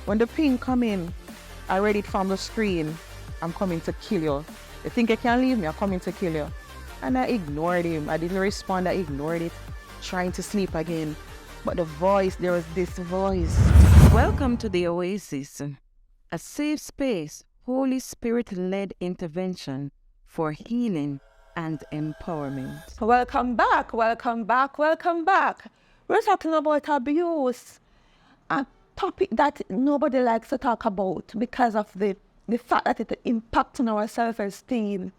When the ping come in, I read it from the screen. I'm coming to kill you. You think you can leave me? I'm coming to kill you. And I ignored him. I didn't respond. I ignored it, trying to sleep again. But the voice, there was this voice. Welcome to the Oasis, a safe space, Holy Spirit-led intervention for healing and empowerment. Welcome back, welcome back, welcome back. We're talking about abuse, a topic that nobody likes to talk about because of the fact that it impacts on our self-esteem.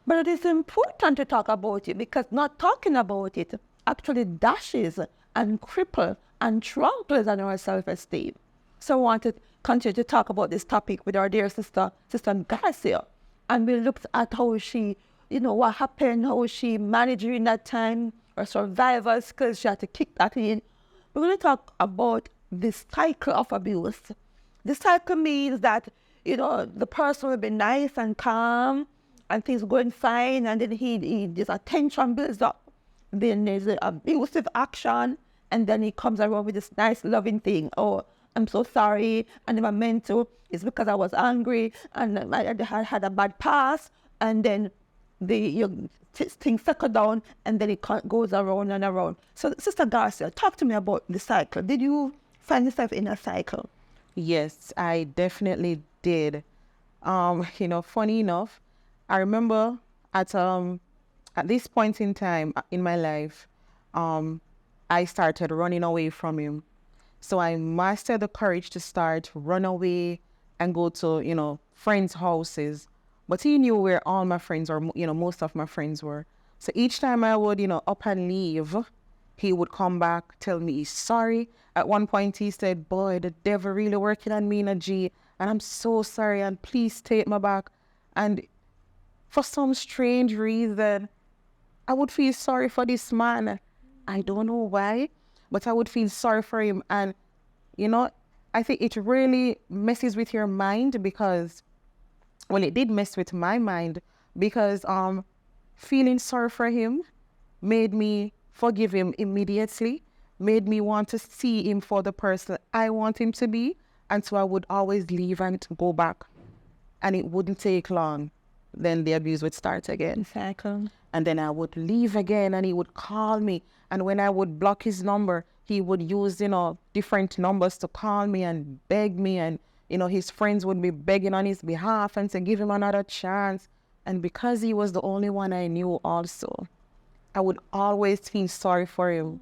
But it is important to talk about it because not talking about it actually dashes and cripples and tramples on our self-esteem. So I want to continue to talk about this topic with our dear sister Garcia. And we looked at how she, what happened, how she managed during that time, her survival skills, she had to kick that in. We're going to talk about this cycle of abuse. The cycle means that, the person will be nice and calm and things going fine, and then this attention builds up. Then there's an abusive action, and then he comes around with this nice loving thing. Oh, I'm so sorry, I never meant to. It's because I was angry and I had a bad past, and then things settle down, and then it goes around and around. So, Sister Garcia, talk to me about the cycle. Did you find yourself in a cycle? Yes, I definitely did. Funny enough, I remember at this point in time in my life, I started running away from him. So I mastered the courage to start run away and go to, friends' houses. But he knew where all my friends or, most of my friends were. So each time I would, up and leave, he would come back, tell me he's sorry. At one point he said, boy, the devil really working on me in a G, and I'm so sorry, and please take me back. And for some strange reason, I would feel sorry for this man. I don't know why, but I would feel sorry for him. And, I think it really messes with your mind because, well, it did mess with my mind because feeling sorry for him made me forgive him immediately, made me want to see him for the person I want him to be. And so I would always leave and go back. And it wouldn't take long. Then the abuse would start again. Cycle. And then I would leave again and he would call me. And when I would block his number, he would use, different numbers to call me and beg me. And, his friends would be begging on his behalf and say, give him another chance. And because he was the only one I knew also, I would always feel sorry for him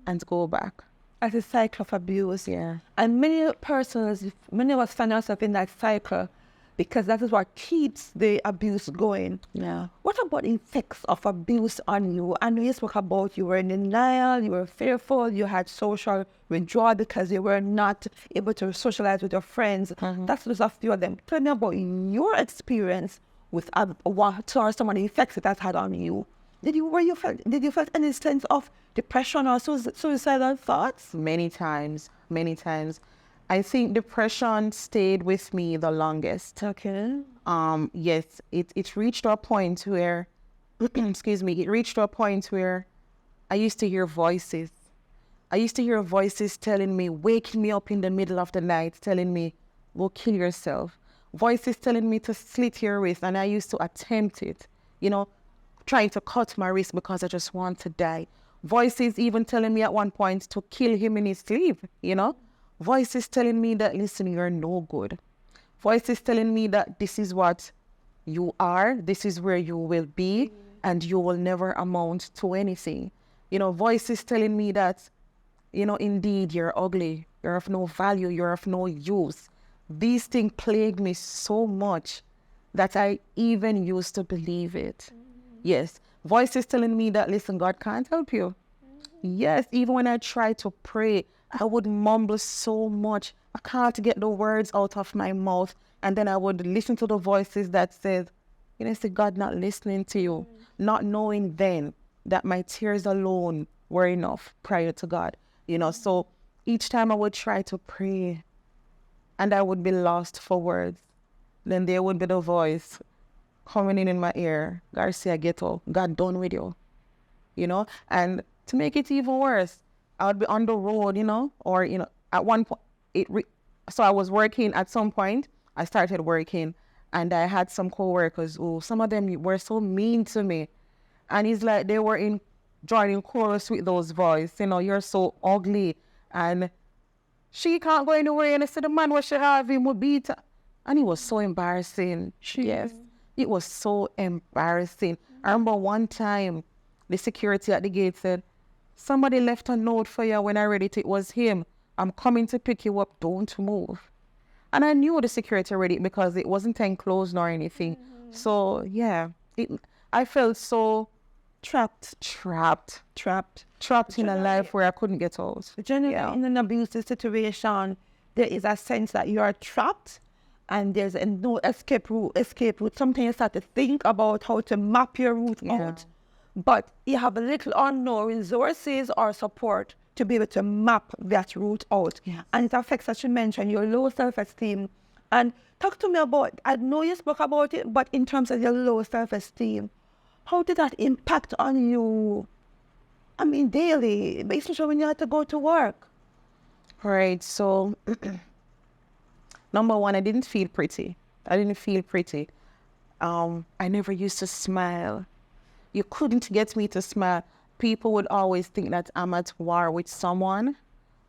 and go back. As a cycle of abuse. Yeah. And many of us find ourselves in that cycle because that is what keeps the abuse going. Yeah. What about the effects of abuse on you? I know you spoke about you were in denial, you were fearful, you had social withdrawal because you were not able to socialize with your friends. Mm-hmm. That's just a few of them. Tell me about your experience with what are some of the effects it has had on you. Did you feel any sense of depression or suicidal thoughts? Many times. I think depression stayed with me the longest. Okay. Yes, it reached a point where, it reached a point where I used to hear voices. I used to hear voices telling me, waking me up in the middle of the night, telling me, go kill yourself. Voices telling me to slit your wrist, and I used to attempt it, trying to cut my wrist because I just want to die. Voices even telling me at one point to kill him in his sleep, Voices telling me that, listen, you're no good. Voices telling me that this is what you are, this is where you will be, and you will never amount to anything. Voices telling me that, indeed, you're ugly, you're of no value, you're of no use. These things plague me so much that I even used to believe it. Yes. Voices telling me that, listen, God can't help you. Yes, even when I try to pray, I would mumble so much. I can't get the words out of my mouth. And then I would listen to the voices that said, say God not listening to you, not knowing then that my tears alone were enough prior to God. So each time I would try to pray and I would be lost for words, then there would be the voice coming in my ear, Garcia, get up, God done with you, and to make it even worse, I would be on the road, or, at one point, so I was working at some point. I started working, and I had some coworkers who, some of them were so mean to me. And it's like they were in joining chorus with those boys. You know, you're so ugly. And she can't go anywhere. And I said, the man what she have him would beat her. And it was so embarrassing. Yes. It was so embarrassing. I remember one time the security at the gate said, somebody left a note for you. When I read it, it was him. I'm coming to pick you up. Don't move. And I knew the security read it because it wasn't enclosed nor anything. So yeah, I felt so trapped in a life where I couldn't get out. Generally, in an abusive situation, there is a sense that you are trapped and there's no escape route. Sometimes you start to think about how to map your route out, but you have a little or no resources or support to be able to map that route out. And it affects, as you mentioned, your low self-esteem. And talk to me about, I know you spoke about it, but in terms of your low self-esteem, how did that impact on you? I mean, daily, especially when you had to go to work. Right. So, number one, I didn't feel pretty. I never used to smile. You couldn't get me to smile. People would always think that I'm at war with someone,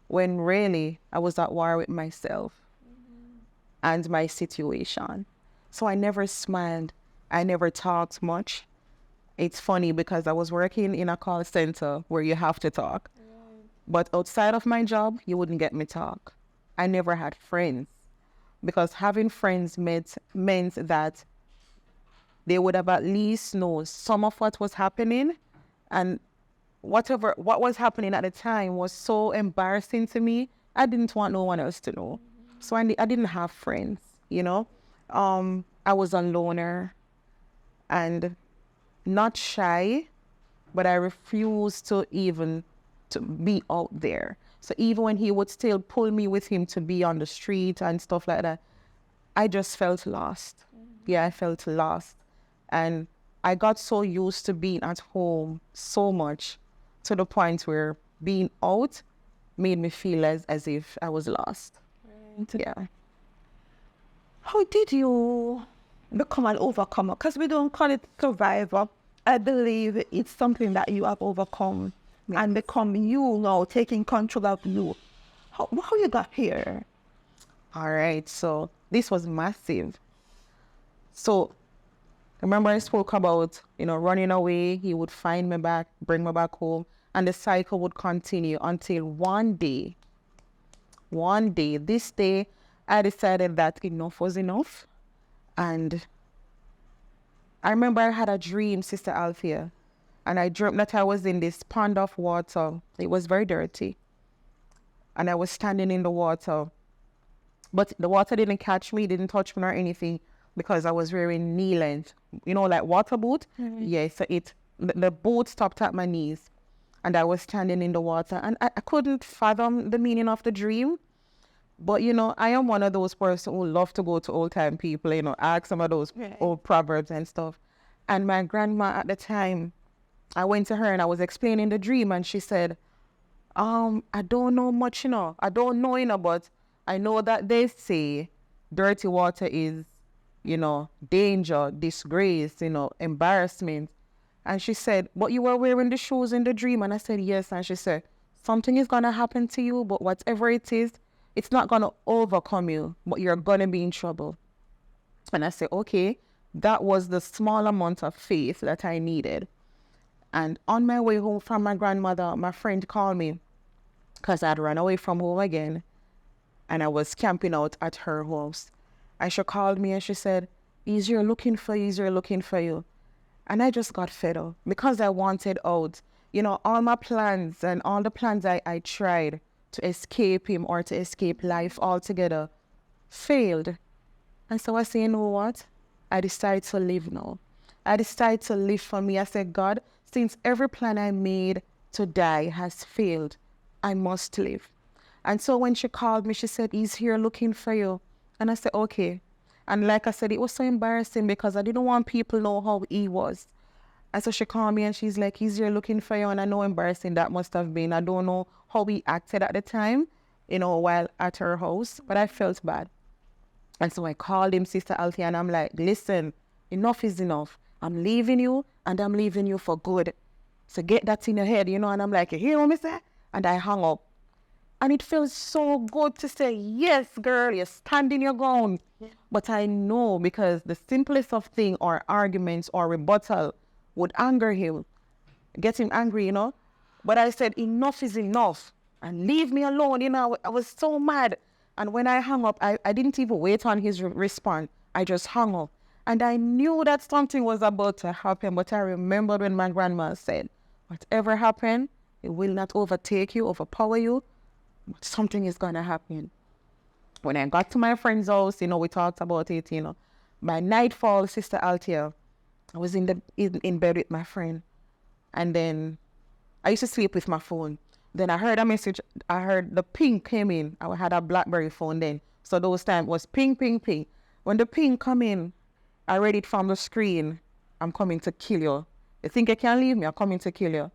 when really I was at war with myself and my situation. So I never smiled. I never talked much. It's funny because I was working in a call center where you have to talk. But outside of my job, you wouldn't get me talk. I never had friends because having friends meant that they would have at least known some of what was happening, and what was happening at the time was so embarrassing to me. I didn't want no one else to know. So I didn't have friends, you know. I was a loner and not shy, but I refused to even to be out there. So even when he would still pull me with him to be on the street and stuff like that, I just felt lost. Yeah, I felt lost. And I got so used to being at home so much to the point where being out made me feel as if I was lost. Yeah. How did you become an overcomer? Because we don't call it survivor. I believe it's something that you have overcome and become you now, taking control of you. How you got here? All right, so this was massive. So remember I spoke about, running away. He would find me back, bring me back home, and the cycle would continue until one day, this day, I decided that enough was enough. And I remember I had a dream, Sister Althea, and I dreamt that I was in this pond of water. It was very dirty. And I was standing in the water. But the water didn't catch me, didn't touch me or anything, because I was wearing knee length, like water boot. Yeah, so the boat stopped at my knees, and I was standing in the water, and I couldn't fathom the meaning of the dream. But, I am one of those persons who love to go to old time people, ask some of those old proverbs and stuff. And my grandma at the time, I went to her and I was explaining the dream, and she said, I don't know much, I don't know, but I know that they say dirty water is, danger, disgrace, embarrassment. And she said, but you were wearing the shoes in the dream. And I said, yes. And she said, something is going to happen to you, but whatever it is, it's not going to overcome you, but you're going to be in trouble. And I said, okay, that was the small amount of faith that I needed. And on my way home from my grandmother, my friend called me because I'd run away from home again. And I was camping out at her house. And she called me and she said, Easier looking for you. And I just got fed up because I wanted out. All my plans and all the plans I tried to escape him or to escape life altogether failed. And so I said, you know what? I decided to live now. I decided to live for me. I said, God, since every plan I made to die has failed, I must live. And so when she called me, she said, he's here looking for you. And I said, okay. And like I said, it was so embarrassing because I didn't want people to know how he was. And so she called me and she's like, he's here looking for you. And I know embarrassing that must have been. I don't know how he acted at the time, while at her house, but I felt bad. And so I called him, Sister Althea, and I'm like, listen, enough is enough. I'm leaving you, and I'm leaving you for good. So get that in your head, and I'm like, you hear what me say? And I hung up. And it feels so good to say, yes, girl, you're standing your ground. But I know because the simplest of thing or arguments or rebuttal would anger him, get him angry, But I said, enough is enough. And leave me alone, I was so mad. And when I hung up, I didn't even wait on his response. I just hung up. And I knew that something was about to happen. But I remembered when my grandma said, whatever happened, it will not overtake you, overpower you. But something is going to happen. When I got to my friend's house, we talked about it, By nightfall, Sister Althea, I was in bed with my friend. And then I used to sleep with my phone. Then I heard a message. I heard the ping came in. I had a BlackBerry phone then. So those times was ping, ping, ping. When the ping come in, I read it from the screen. I'm coming to kill you. You think you can leave me? I'm coming to kill you.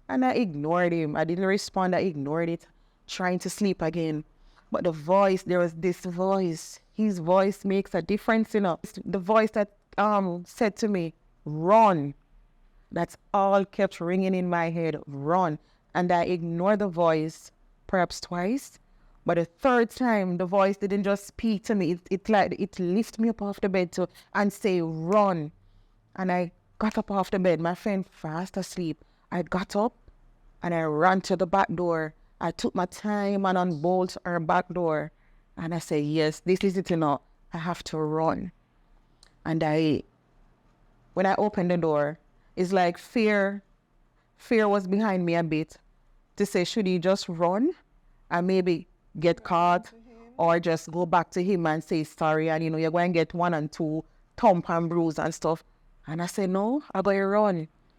And I ignored him. I didn't respond. I ignored it, trying to sleep again. But the voice, there was this voice. His voice makes a difference, The voice that said to me, run. That's all kept ringing in my head, run. And I ignored the voice perhaps twice. But the third time, the voice didn't just speak to me. It lifted me up off the bed and say, run. And I got up off the bed. My friend fast asleep. I got up and I ran to the back door. I took my time and unbolted her back door. And I said, yes, this is it, I have to run. And when I opened the door, it's like fear was behind me a bit to say, should he just run and maybe get caught or just go back to him and say sorry and, you're going to get 1 and 2 thump and bruise and stuff. And I said, no, I'm going to run.